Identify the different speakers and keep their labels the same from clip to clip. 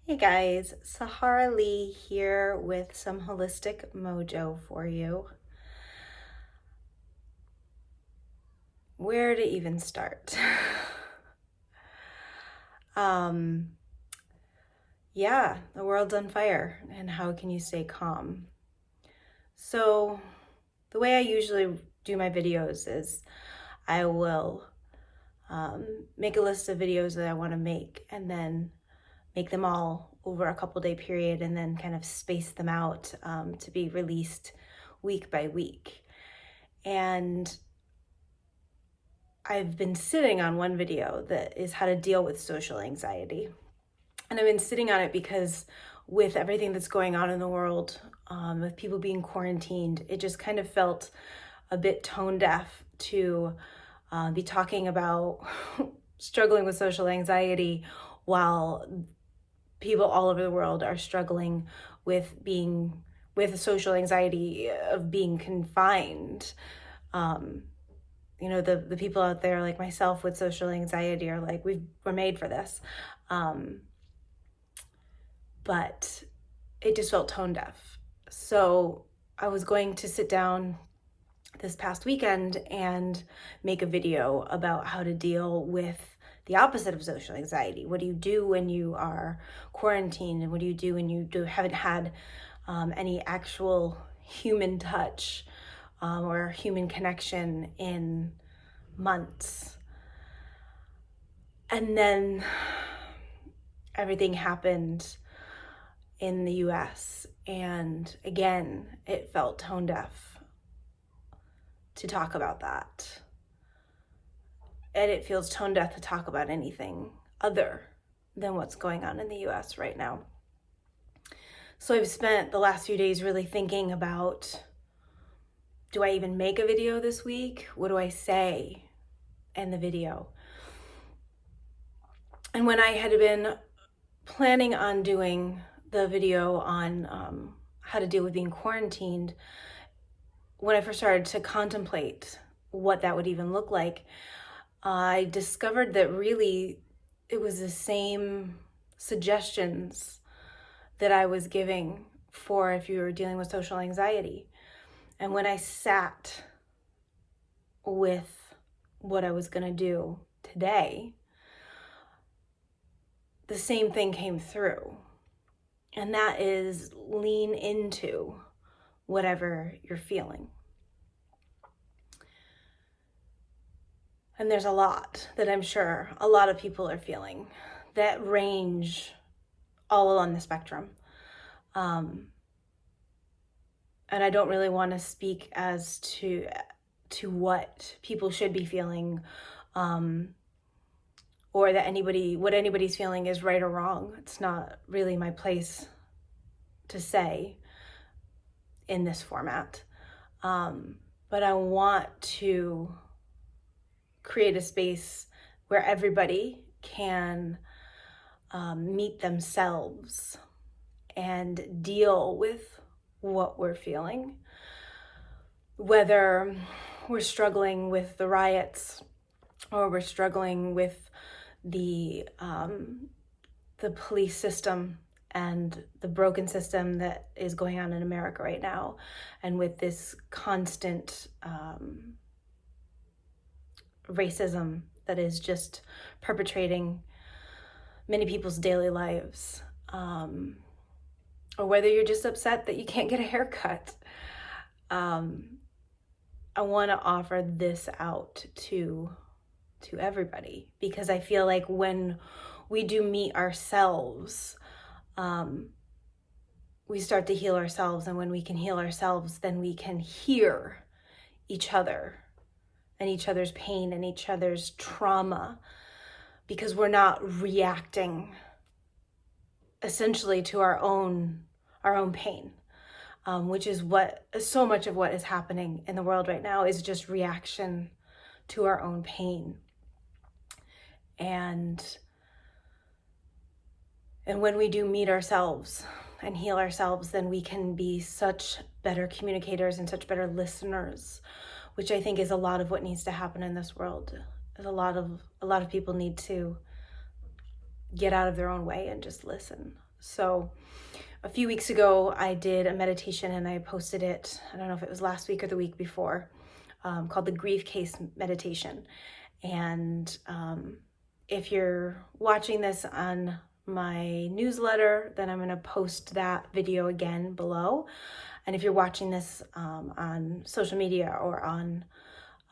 Speaker 1: Hey guys, Sahara Lee here with some holistic mojo for you. Where to even start? um, yeah, the world's on fire, and how can you stay calm? So, the way I usually do my videos is I will make a list of videos that I want to make and then make them all over a couple day period and then kind of space them out to be released week by week. And I've been sitting on one video that is how to deal with social anxiety. And I've been sitting on it because with everything that's going on in the world, with people being quarantined, it just kind of felt a bit tone deaf to be talking about struggling with social anxiety while people all over the world are struggling with social anxiety of being confined. Um, the people out there like myself with social anxiety are like, we're made for this. But it just felt tone deaf. So I was going to sit down this past weekend and make a video about how to deal with the opposite of social anxiety. What do you do when you are quarantined, and what do you do when you haven't had any actual human touch or human connection in months? And then everything happened in the US, and again, it felt tone deaf to talk about that. And it feels tone deaf to talk about anything other than what's going on in the US right now. So I've spent the last few days really thinking about, do I even make a video this week? What do I say in the video? And when I had been planning on doing the video on how to deal with being quarantined, when I first started to contemplate what that would even look like, I discovered that really it was the same suggestions that I was giving for if you were dealing with social anxiety. And when I sat with what I was going to do today, the same thing came through. And that is lean into whatever you're feeling. And there's a lot that I'm sure a lot of people are feeling that range all along the spectrum. And I don't really want to speak as to what people should be feeling, or that what anybody's feeling is right or wrong. It's not really my place to say in this format. But I want to create a space where everybody can meet themselves and deal with what we're feeling, whether we're struggling with the riots or we're struggling with the police system and the broken system that is going on in America right now, and with this constant racism that is just perpetrating many people's daily lives, or whether you're just upset that you can't get a haircut. I want to offer this out to everybody, because I feel like when we do meet ourselves, we start to heal ourselves, and when we can heal ourselves, then we can hear each other and each other's pain and each other's trauma, because we're not reacting essentially to our own pain, which is what so much of what is happening in the world right now is just reaction to our own pain. And when we do meet ourselves and heal ourselves, then we can be such better communicators and such better listeners, which I think is a lot of what needs to happen in this world. A lot of people need to get out of their own way and just listen. So a few weeks ago, I did a meditation and I posted it, I don't know if it was last week or the week before, called the Grief Case Meditation. And if you're watching this on my newsletter, then I'm going to post that video again below. And if you're watching this on social media or on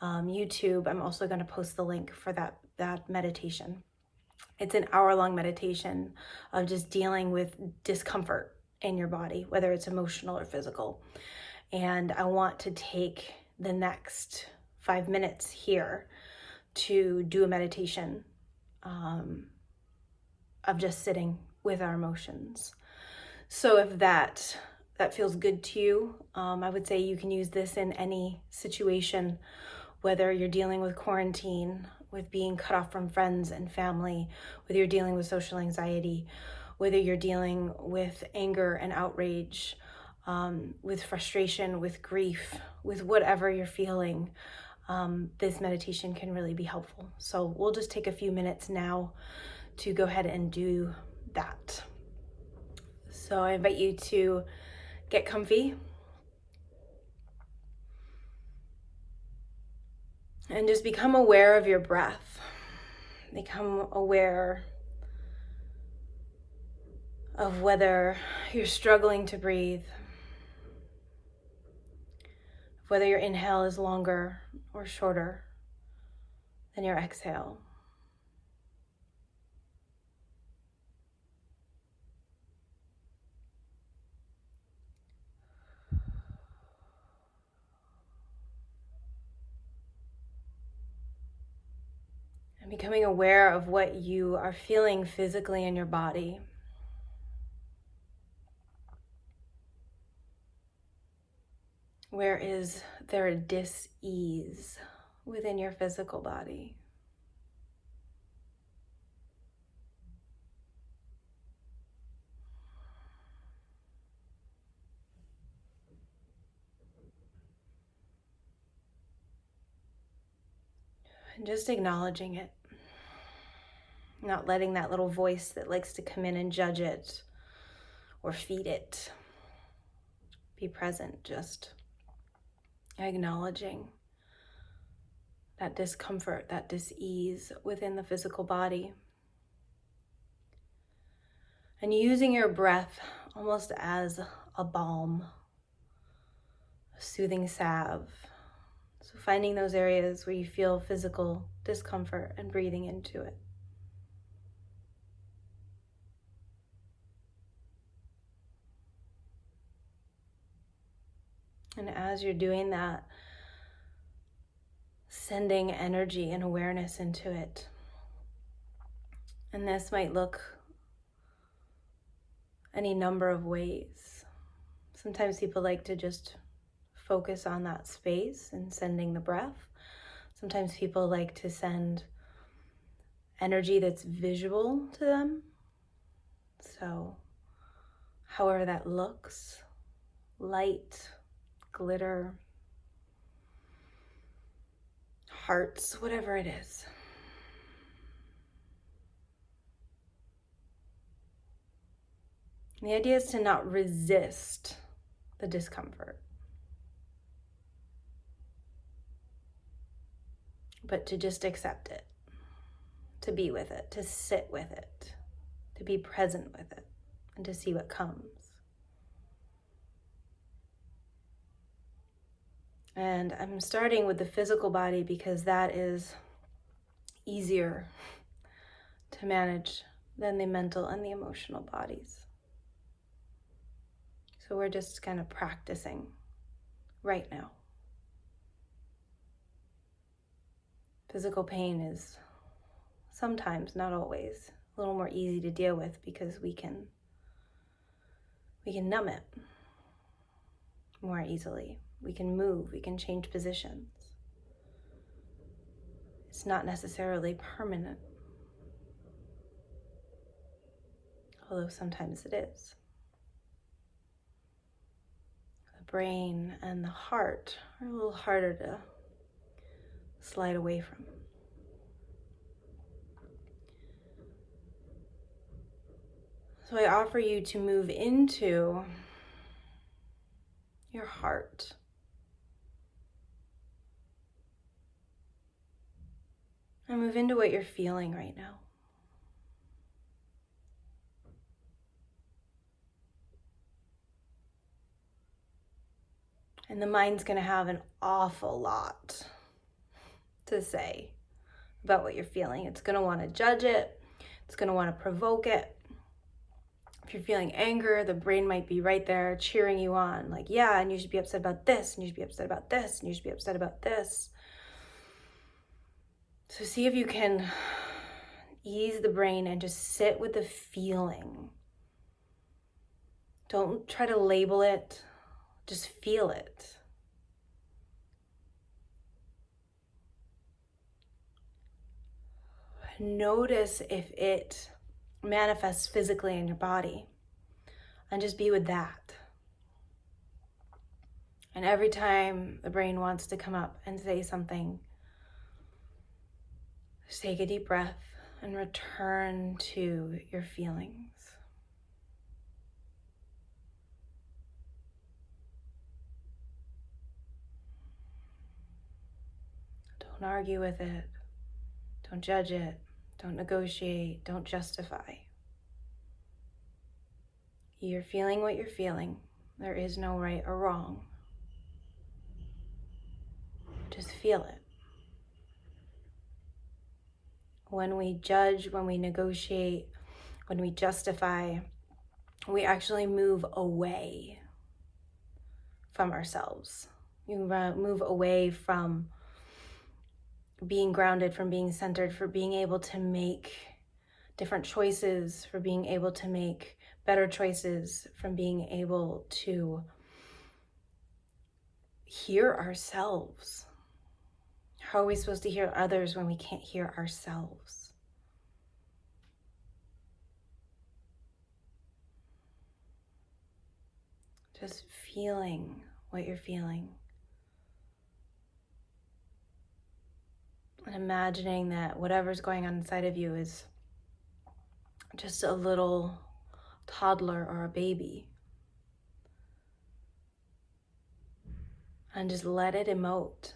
Speaker 1: YouTube, I'm also going to post the link for that meditation. It's an hour-long meditation of just dealing with discomfort in your body, whether it's emotional or physical. And I want to take the next 5 minutes here to do a meditation of just sitting with our emotions. So if that feels good to you, I would say you can use this in any situation, whether you're dealing with quarantine, with being cut off from friends and family, whether you're dealing with social anxiety, whether you're dealing with anger and outrage, with frustration, with grief, with whatever you're feeling, this meditation can really be helpful. So we'll just take a few minutes now to go ahead and do that. So I invite you to get comfy and just become aware of your breath. Become aware of whether you're struggling to breathe, whether your inhale is longer or shorter than your exhale. And becoming aware of what you are feeling physically in your body. Where is there a dis-ease within your physical body? And just acknowledging it. Not letting that little voice that likes to come in and judge it or feed it be present. Just acknowledging that discomfort, that dis-ease within the physical body. And using your breath almost as a balm, a soothing salve. So finding those areas where you feel physical discomfort and breathing into it. And as you're doing that, sending energy and awareness into it. And this might look any number of ways. Sometimes people like to just focus on that space and sending the breath. Sometimes people like to send energy that's visual to them. So however that looks, light, glitter, hearts, whatever it is. And the idea is to not resist the discomfort, but to just accept it, to be with it, to sit with it, to be present with it, and to see what comes. And I'm starting with the physical body because that is easier to manage than the mental and the emotional bodies. So we're just kind of practicing right now. Physical pain is sometimes, not always, a little more easy to deal with because we can numb it more easily. We can move, we can change positions. It's not necessarily permanent, although sometimes it is. The brain and the heart are a little harder to slide away from. So I offer you to move into your heart. And move into what you're feeling right now. And the mind's going to have an awful lot to say about what you're feeling. It's going to want to judge it. It's going to want to provoke it. If you're feeling anger, the brain might be right there cheering you on. Like, yeah, and you should be upset about this, and you should be upset about this, and you should be upset about this. So see if you can ease the brain and just sit with the feeling. Don't try to label it. Just feel it. Notice if it manifests physically in your body, and just be with that. And every time the brain wants to come up and say something, just take a deep breath and return to your feelings. Don't argue with it. Don't judge it. Don't negotiate. Don't justify. You're feeling what you're feeling. There is no right or wrong. Just feel it. When we judge, when we negotiate, when we justify, we actually move away from ourselves. You move away from being grounded, from being centered, for being able to make different choices, for being able to make better choices, from being able to hear ourselves. How are we supposed to hear others when we can't hear ourselves? Just feeling what you're feeling. And imagining that whatever's going on inside of you is just a little toddler or a baby. And just let it emote.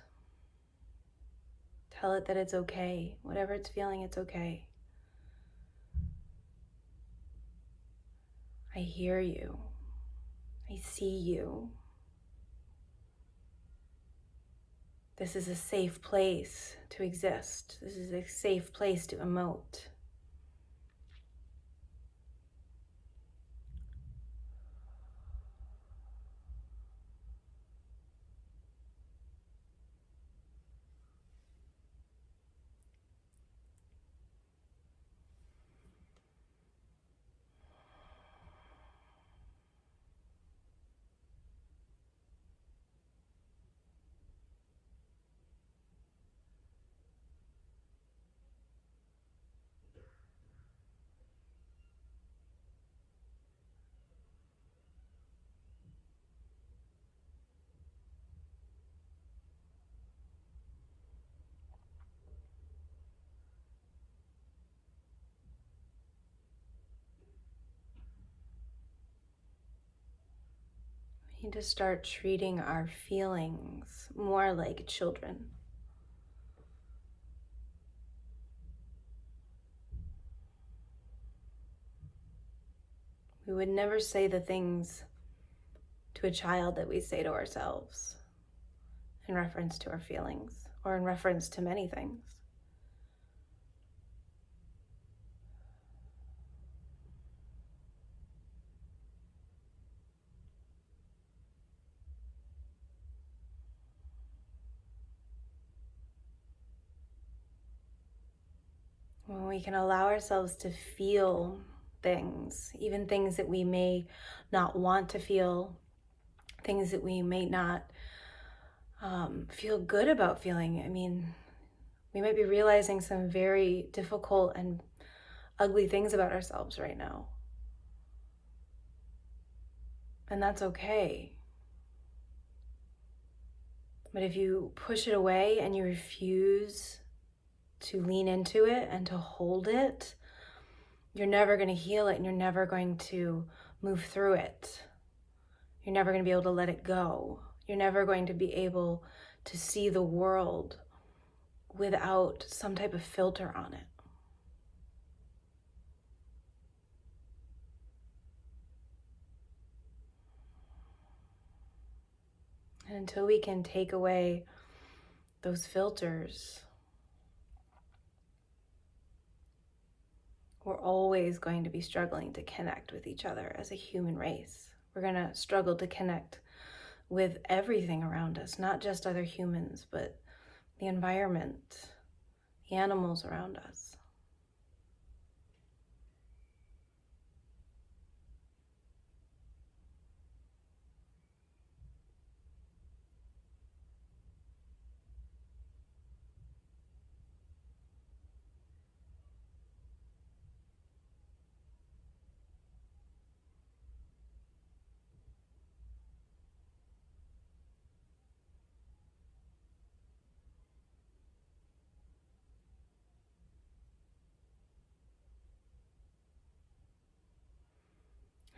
Speaker 1: Tell it that it's okay. Whatever it's feeling, it's okay. I hear you. I see you. This is a safe place to exist. This is a safe place to emote. We need to start treating our feelings more like children. We would never say the things to a child that we say to ourselves in reference to our feelings, or in reference to many things. When we can allow ourselves to feel things, even things that we may not want to feel, things that we may not feel good about feeling. I mean, we might be realizing some very difficult and ugly things about ourselves right now. And that's okay. But if you push it away and you refuse to lean into it and to hold it, you're never going to heal it, and you're never going to move through it. You're never going to be able to let it go. You're never going to be able to see the world without some type of filter on it. And until we can take away those filters, we're always going to be struggling to connect with each other as a human race. We're going to struggle to connect with everything around us, not just other humans, but the environment, the animals around us.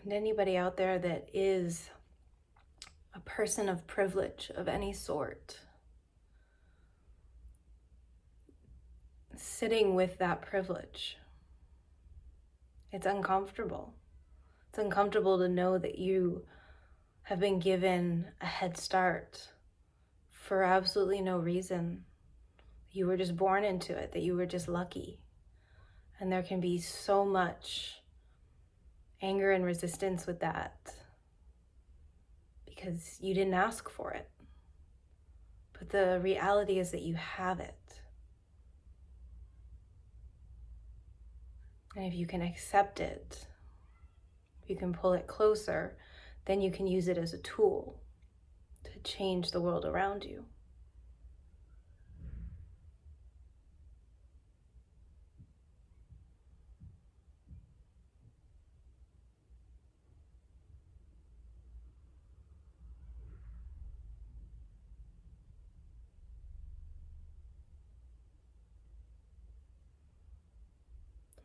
Speaker 1: And anybody out there that is a person of privilege of any sort, sitting with that privilege, it's uncomfortable. It's uncomfortable to know that you have been given a head start for absolutely no reason. You were just born into it, that you were just lucky. And there can be so much anger and resistance with that because you didn't ask for it. But the reality is that you have it. And if you can accept it, if you can pull it closer, then you can use it as a tool to change the world around you.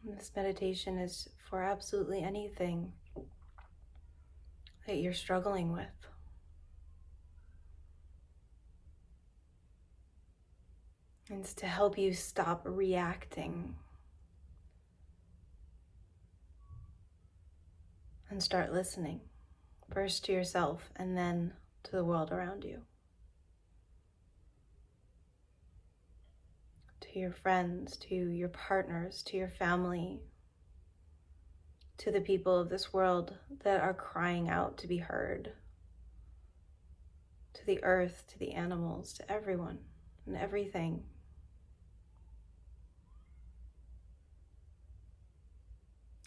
Speaker 1: And this meditation is for absolutely anything that you're struggling with. It's to help you stop reacting and start listening, first to yourself and then to the world around you. To your friends, to your partners, to your family, to the people of this world that are crying out to be heard, to the earth, to the animals, to everyone and everything.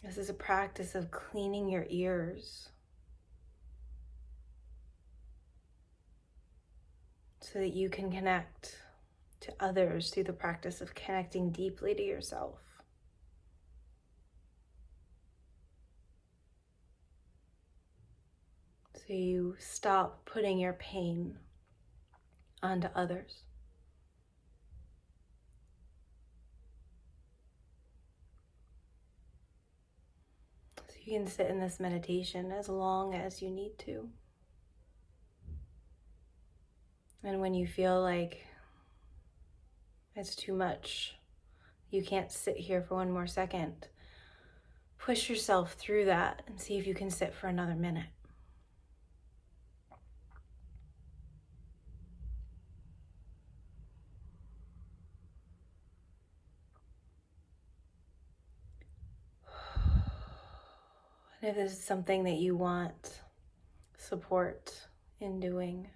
Speaker 1: This is a practice of cleaning your ears so that you can connect to others through the practice of connecting deeply to yourself. So you stop putting your pain onto others. So you can sit in this meditation as long as you need to. And when you feel like it's too much, you can't sit here for one more second, push yourself through that and see if you can sit for another minute. And if this is something that you want support in doing,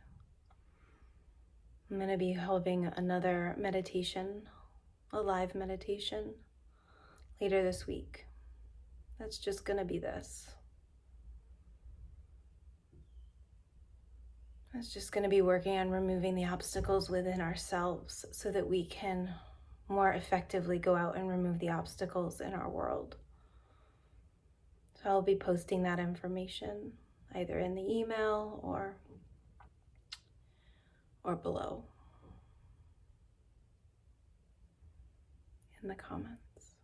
Speaker 1: I'm going to be holding another meditation, a live meditation, later this week. That's just going to be this. It's just going to be working on removing the obstacles within ourselves so that we can more effectively go out and remove the obstacles in our world. So I'll be posting that information either in the email or below in the comments.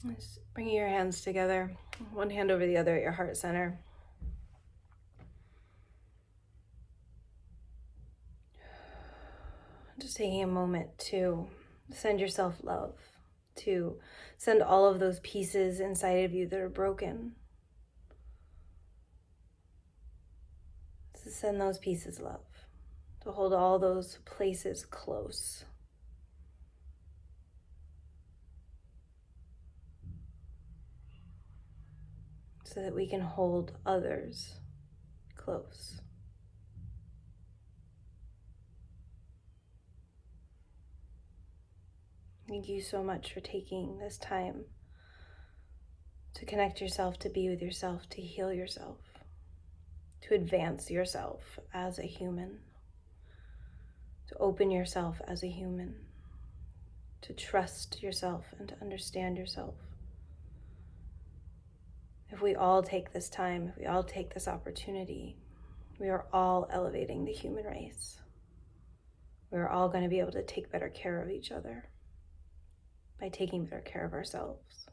Speaker 1: Just bringing your hands together, one hand over the other at your heart center. Just taking a moment to send yourself love, to send all of those pieces inside of you that are broken. To send those pieces love, to hold all those places close. So that we can hold others close. Thank you so much for taking this time to connect yourself, to be with yourself, to heal yourself, to advance yourself as a human, to open yourself as a human, to trust yourself and to understand yourself. If we all take this time, if we all take this opportunity, we are all elevating the human race. We are all going to be able to take better care of each other by taking better care of ourselves.